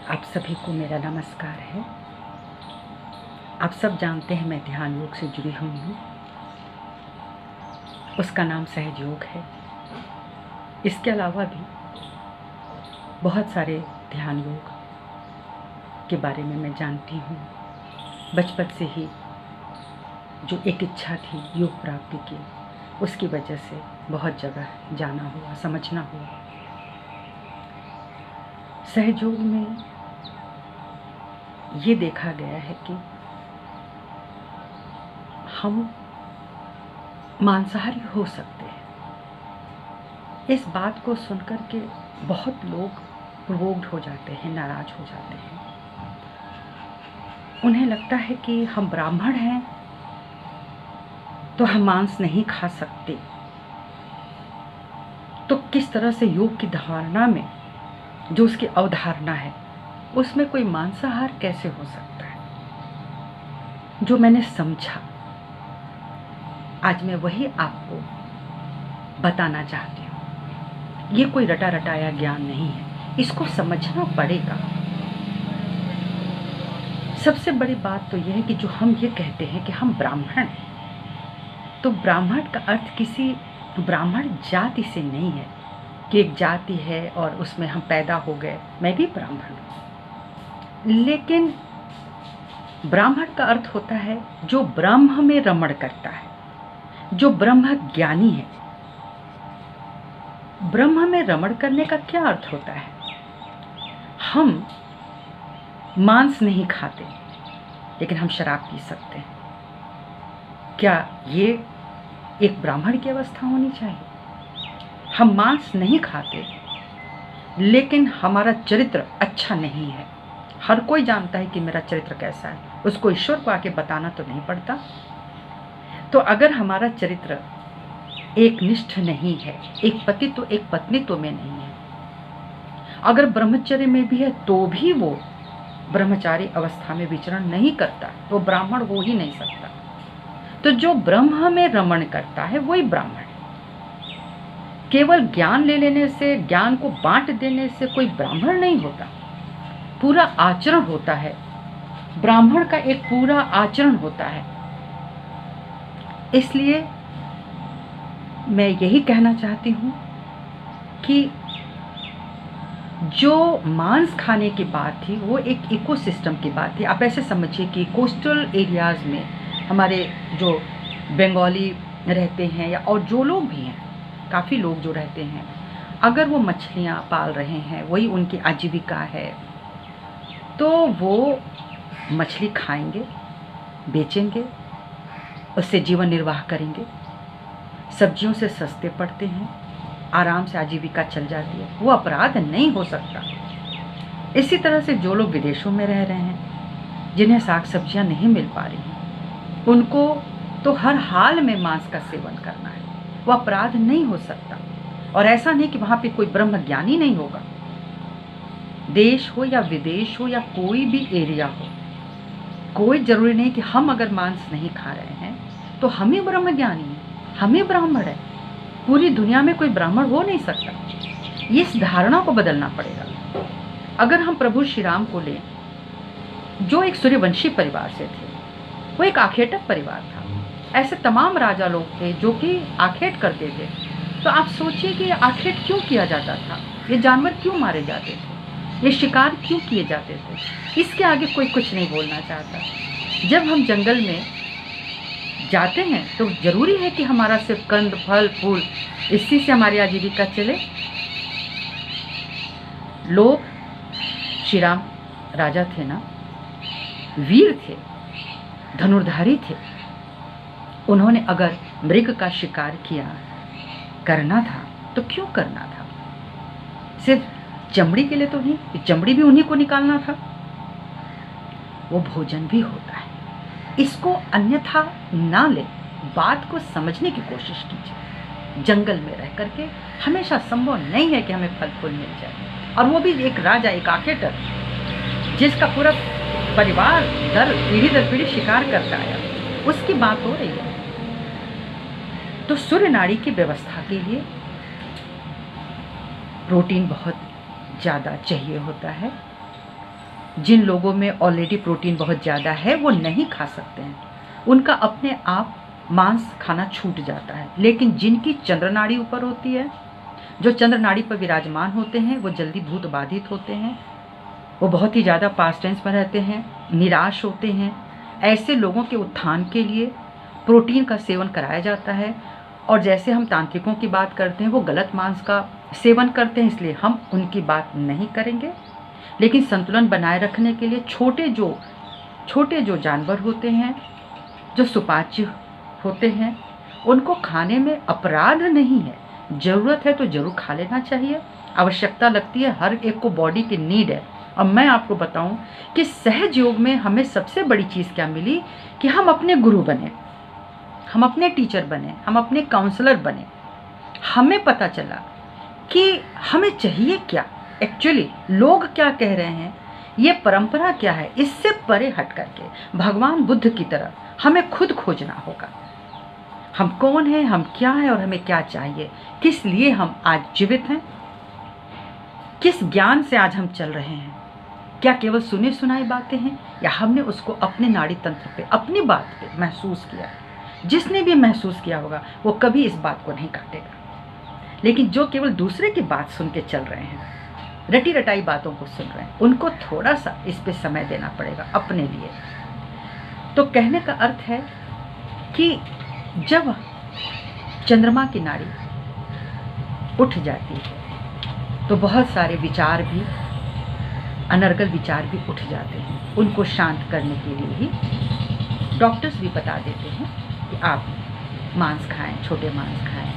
आप सभी को मेरा नमस्कार है। आप सब जानते हैं मैं ध्यान योग से जुड़ी हुई हूँ। उसका नाम सहज योग है। इसके अलावा भी बहुत सारे ध्यान योग के बारे में मैं जानती हूँ। बचपन से ही जो एक इच्छा थी योग प्राप्ति की, उसकी वजह से बहुत जगह जाना हुआ, समझना हुआ। सहज योग में ये देखा गया है कि हम मांसाहारी हो सकते हैं। इस बात को सुनकर के बहुत लोग प्रोवोक्ड हो जाते हैं, नाराज हो जाते हैं। उन्हें लगता है कि हम ब्राह्मण हैं तो हम मांस नहीं खा सकते। तो किस तरह से योग की धारणा में जो उसकी अवधारणा है उसमें कोई मांसाहार कैसे हो सकता है। जो मैंने समझा आज मैं वही आपको बताना चाहती हूँ। ये कोई रटा रटाया ज्ञान नहीं है, इसको समझना पड़ेगा। सबसे बड़ी बात तो यह है कि जो हम ये कहते हैं कि हम ब्राह्मण हैं, तो ब्राह्मण का अर्थ किसी ब्राह्मण जाति से नहीं है कि एक जाति है और उसमें हम पैदा हो गए। मैं भी ब्राह्मण हूँ, लेकिन ब्राह्मण का अर्थ होता है जो ब्रह्म में रमण करता है, जो ब्रह्म ज्ञानी है। ब्रह्म में रमण करने का क्या अर्थ होता है? हम मांस नहीं खाते लेकिन हम शराब पी सकते हैं। क्या ये एक ब्राह्मण की अवस्था होनी चाहिए? हम मांस नहीं खाते लेकिन हमारा चरित्र अच्छा नहीं है। हर कोई जानता है कि मेरा चरित्र कैसा है, उसको ईश्वर को आके बताना तो नहीं पड़ता। तो अगर हमारा चरित्र एक निष्ठ नहीं है, एक पति तो एक पत्नी तो में नहीं है, अगर ब्रह्मचर्य में भी है तो भी वो ब्रह्मचारी अवस्था में विचरण नहीं करता, तो ब्राह्मण हो ही नहीं सकता। तो जो ब्रह्म में रमण करता है वही ब्राह्मण है। केवल ज्ञान ले लेने से, ज्ञान को बांट देने से कोई ब्राह्मण नहीं होता। पूरा आचरण होता है, ब्राह्मण का एक पूरा आचरण होता है। इसलिए मैं यही कहना चाहती हूँ कि जो मांस खाने की बात थी वो एक इकोसिस्टम की बात थी। आप ऐसे समझिए कि कोस्टल एरियाज़ में हमारे जो बंगाली रहते हैं या और जो लोग भी हैं, काफ़ी लोग जो रहते हैं, अगर वो मछलियाँ पाल रहे हैं, वही उनकी आजीविका है, तो वो मछली खाएंगे, बेचेंगे, उससे जीवन निर्वाह करेंगे। सब्जियों से सस्ते पड़ते हैं, आराम से आजीविका चल जाती है, वो अपराध नहीं हो सकता। इसी तरह से जो लोग विदेशों में रह रहे हैं, जिन्हें साग सब्जियां नहीं मिल पा रही हैं, उनको तो हर हाल में मांस का सेवन करना है, वो अपराध नहीं हो सकता। और ऐसा नहीं कि वहाँ पे कोई ब्रह्म ज्ञानी नहीं होगा। देश हो या विदेश हो या कोई भी एरिया हो, कोई जरूरी नहीं कि हम अगर मांस नहीं खा रहे हैं तो हम ही ब्रह्म ज्ञानी हैं, हम ही ब्राह्मण है। पूरी दुनिया में कोई ब्राह्मण हो नहीं सकता। इस धारणा को बदलना पड़ेगा। अगर हम प्रभु श्री राम को लें, जो एक सूर्यवंशी परिवार से थे, वो एक आखेटक परिवार था। ऐसे तमाम राजा लोग थे जो कि आखेट करते थे। तो आप सोचिए कि आखेट क्यों किया जाता था, ये जानवर क्यों मारे जाते थे, ये शिकार क्यों किए जाते थे। इसके आगे कोई कुछ नहीं बोलना चाहता। जब हम जंगल में जाते हैं तो जरूरी है कि हमारा सिर्फ कंद, फल, फूल, इसी से हमारी आजीविका चले। लोग, श्री राम राजा थे ना, वीर थे, धनुर्धारी थे। उन्होंने अगर मृग का शिकार करना था तो क्यों करना था? सिर्फ चमड़ी के लिए तो नहीं, चमड़ी भी उन्हीं को निकालना था। वो भोजन भी होता है, इसको अन्यथा ना ले, बात को समझने की कोशिश कीजिए। जंगल में रह करके हमेशा संभव नहीं है कि हमें फल फूल मिल जाए, और वो भी एक राजा, एक आखेटर, जिसका पूरा परिवार पीढ़ी दर पीढ़ी शिकार करता आया, उसकी बात हो रही है। तो सूर्य नाड़ी की व्यवस्था के लिए प्रोटीन बहुत ज़्यादा चाहिए होता है। जिन लोगों में ऑलरेडी प्रोटीन बहुत ज़्यादा है वो नहीं खा सकते हैं, उनका अपने आप मांस खाना छूट जाता है। लेकिन जिनकी चंद्र नाड़ी ऊपर होती है, जो चंद्र नाड़ी पर विराजमान होते हैं, वो जल्दी भूत बाधित होते हैं, वो बहुत ही ज़्यादा पास्ट टेंस में रहते हैं, निराश होते हैं। ऐसे लोगों के उत्थान के लिए प्रोटीन का सेवन कराया जाता है। और जैसे हम तांत्रिकों की बात करते हैं, वो गलत मांस का सेवन करते हैं, इसलिए हम उनकी बात नहीं करेंगे। लेकिन संतुलन बनाए रखने के लिए छोटे जो जानवर होते हैं, जो सुपाच्य होते हैं, उनको खाने में अपराध नहीं है। ज़रूरत है तो ज़रूर खा लेना चाहिए, आवश्यकता लगती है, हर एक को बॉडी की नीड है। अब मैं आपको बताऊं कि सहज योग में हमें सबसे बड़ी चीज़ क्या मिली कि हम अपने गुरु बने, हम अपने टीचर बने, हम अपने काउंसलर बने। हमें पता चला कि हमें चाहिए क्या, एक्चुअली लोग क्या कह रहे हैं, ये परंपरा क्या है, इससे परे हट करके भगवान बुद्ध की तरह हमें खुद खोजना होगा। हम कौन हैं, हम क्या हैं और हमें क्या चाहिए, किस लिए हम आज जीवित हैं, किस ज्ञान से आज हम चल रहे हैं। क्या केवल सुने सुनाई बातें हैं या हमने उसको अपने नाड़ी तंत्र पे, अपनी बात पे महसूस किया। जिसने भी महसूस किया होगा वो कभी इस बात को नहीं काटेगा। लेकिन जो केवल दूसरे की बात सुन के चल रहे हैं, रटी रटाई बातों को सुन रहे हैं, उनको थोड़ा सा इस पे समय देना पड़ेगा अपने लिए। तो कहने का अर्थ है कि जब चंद्रमा की नाड़ी उठ जाती है तो बहुत सारे विचार भी, अनर्गल विचार भी उठ जाते हैं। उनको शांत करने के लिए ही डॉक्टर्स भी बता देते हैं कि आप मांस खाएं, छोटे मांस खाएं,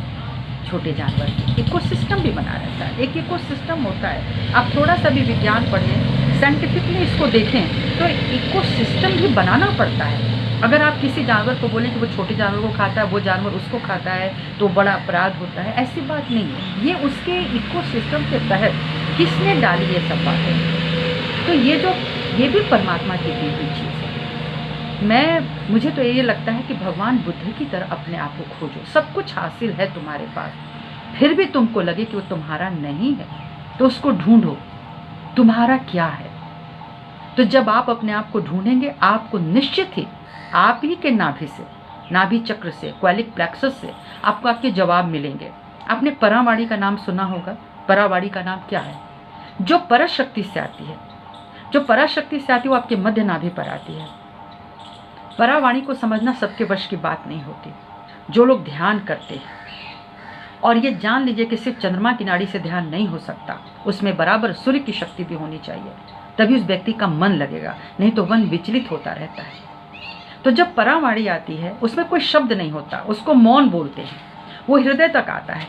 छोटे जानवर। इकोसिस्टम भी बना रहता है, एक इकोसिस्टम होता है। आप थोड़ा सा भी विज्ञान पढ़ें, साइंटिफिकली इसको देखें तो इकोसिस्टम भी बनाना पड़ता है। अगर आप किसी जानवर को बोलें कि वो छोटे जानवर को खाता है, वो जानवर उसको खाता है, तो बड़ा अपराध होता है, ऐसी बात नहीं है। ये उसके इकोसिस्टम के तहत किसने डाली ये सब बातें, तो ये भी परमात्मा की दी हुई चीज़ है। मुझे तो ये लगता है कि भगवान बुद्ध की तरह अपने आप को खोजो। सब कुछ हासिल है तुम्हारे पास, फिर भी तुमको लगे कि वो तुम्हारा नहीं है, तो उसको ढूंढो, तुम्हारा क्या है। तो जब आप अपने आप को ढूंढेंगे, आपको निश्चित ही आप ही के नाभि से, नाभि चक्र से, क्वेलिक प्लेक्सस से आपको आपके जवाब मिलेंगे। आपने परावाणी का नाम सुना होगा। परावाणी का नाम क्या है? जो पराशक्ति से आती है, जो पराशक्ति से आती है वो आपके मध्य नाभि पर आती है। परावाणी को समझना सबके वश की बात नहीं होती। जो लोग ध्यान करते हैं, और ये जान लीजिए कि सिर्फ चंद्रमा की नाड़ी से ध्यान नहीं हो सकता, उसमें बराबर सूर्य की शक्ति भी होनी चाहिए, तभी उस व्यक्ति का मन लगेगा, नहीं तो मन विचलित होता रहता है। तो जब परावाणी आती है, उसमें कोई शब्द नहीं होता, उसको मौन बोलते हैं, वो हृदय तक आता है।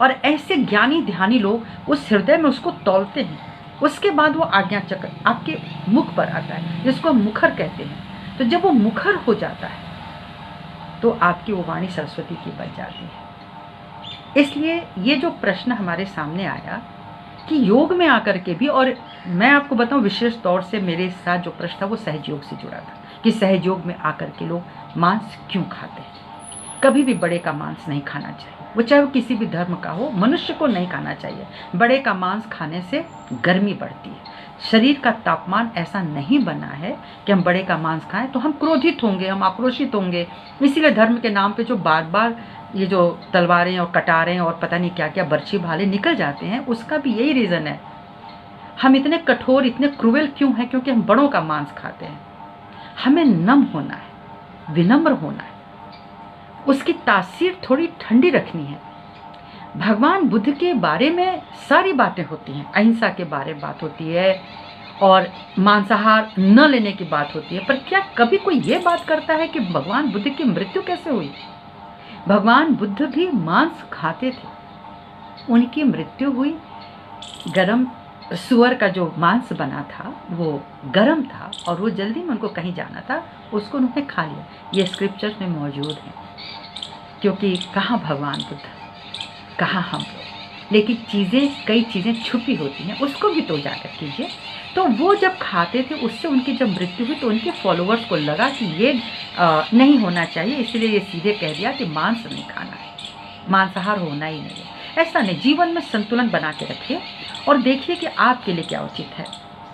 और ऐसे ज्ञानी ध्यानी लोग उस हृदय में उसको तौलते हैं। उसके बाद वो आज्ञा चक्र आपके मुख पर आता है, जिसको हम मुखर कहते हैं। तो जब वो मुखर हो जाता है तो आपकी वो वाणी सरस्वती की बन जाती है। इसलिए ये जो प्रश्न हमारे सामने आया कि योग में आकर के भी, और मैं आपको बताऊं विशेष तौर से मेरे साथ जो प्रश्न था वो सहयोग से जुड़ा था कि सहयोग में आकर के लोग मांस क्यों खाते हैं। कभी भी बड़े का मांस नहीं खाना चाहिए, वो चाहे वो किसी भी धर्म का हो, मनुष्य को नहीं खाना चाहिए। बड़े का मांस खाने से गर्मी बढ़ती है। शरीर का तापमान ऐसा नहीं बना है कि हम बड़े का मांस खाएं तो हम क्रोधित होंगे, हम आक्रोशित होंगे। इसीलिए धर्म के नाम पे जो बार बार ये जो तलवारें और कटारें और पता नहीं क्या क्या बर्छी भाले निकल जाते हैं, उसका भी यही रीज़न है। हम इतने कठोर, इतने क्रूएल क्यों हैं? क्योंकि हम बड़ों का मांस खाते हैं। हमें नम होना है, विनम्र होना है, उसकी तासीर थोड़ी ठंडी रखनी है। भगवान बुद्ध के बारे में सारी बातें होती हैं, अहिंसा के बारे में बात होती है और मांसाहार न लेने की बात होती है, पर क्या कभी कोई ये बात करता है कि भगवान बुद्ध की मृत्यु कैसे हुई? भगवान बुद्ध भी मांस खाते थे, उनकी मृत्यु हुई। गरम सुअर का जो मांस बना था वो गरम था और वो जल्दी में उनको कहीं जाना था, उसको उन्होंने खा लिया। ये स्क्रिप्चर्स में मौजूद है। क्योंकि कहाँ भगवान बुद्ध, कहाँ हम लोग, लेकिन कई चीज़ें छुपी होती हैं, उसको भी तो उजागर कीजिए। तो वो जब खाते थे, उससे उनकी जब मृत्यु हुई तो उनके फॉलोअर्स को लगा कि ये नहीं होना चाहिए, इसलिए ये सीधे कह दिया कि मांस नहीं खाना है, मांसाहार होना ही नहीं है। ऐसा नहीं, जीवन में संतुलन बना के रखिए और देखिए कि आपके लिए क्या उचित है।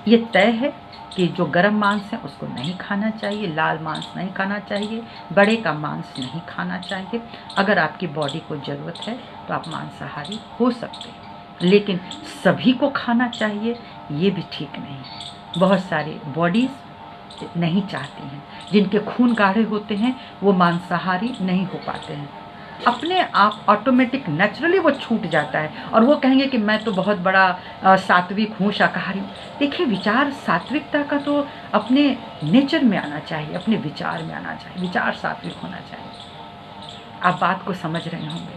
ये तय है कि जो गर्म मांस है उसको नहीं खाना चाहिए, लाल मांस नहीं खाना चाहिए, बड़े का मांस नहीं खाना चाहिए। अगर आपकी बॉडी को ज़रूरत है तो आप मांसाहारी हो सकते हैं, लेकिन सभी को खाना चाहिए ये भी ठीक नहीं। बहुत सारी बॉडीज़ नहीं चाहती हैं, जिनके खून गाढ़े होते हैं वो मांसाहारी नहीं हो पाते हैं, अपने आप ऑटोमेटिक नेचुरली वो छूट जाता है और वो कहेंगे कि मैं तो बहुत बड़ा सात्विक हूँ, शाकाहारी हूँ। देखिए, विचार सात्विकता का तो अपने नेचर में आना चाहिए, अपने विचार में आना चाहिए, विचार सात्विक होना चाहिए। आप बात को समझ रहे होंगे,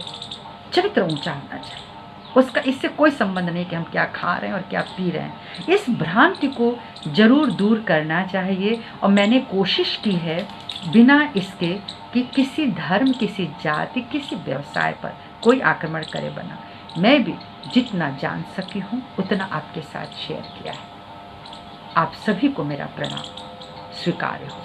चरित्र ऊंचा होना चाहिए। उसका इससे कोई संबंध नहीं कि हम क्या खा रहे हैं और क्या पी रहे हैं। इस भ्रांति को ज़रूर दूर करना चाहिए और मैंने कोशिश की है बिना इसके कि किसी धर्म, किसी जाति, किसी व्यवसाय पर कोई आक्रमण करे बना। मैं भी जितना जान सकी हूँ उतना आपके साथ शेयर किया है। आप सभी को मेरा प्रणाम स्वीकार्य हो।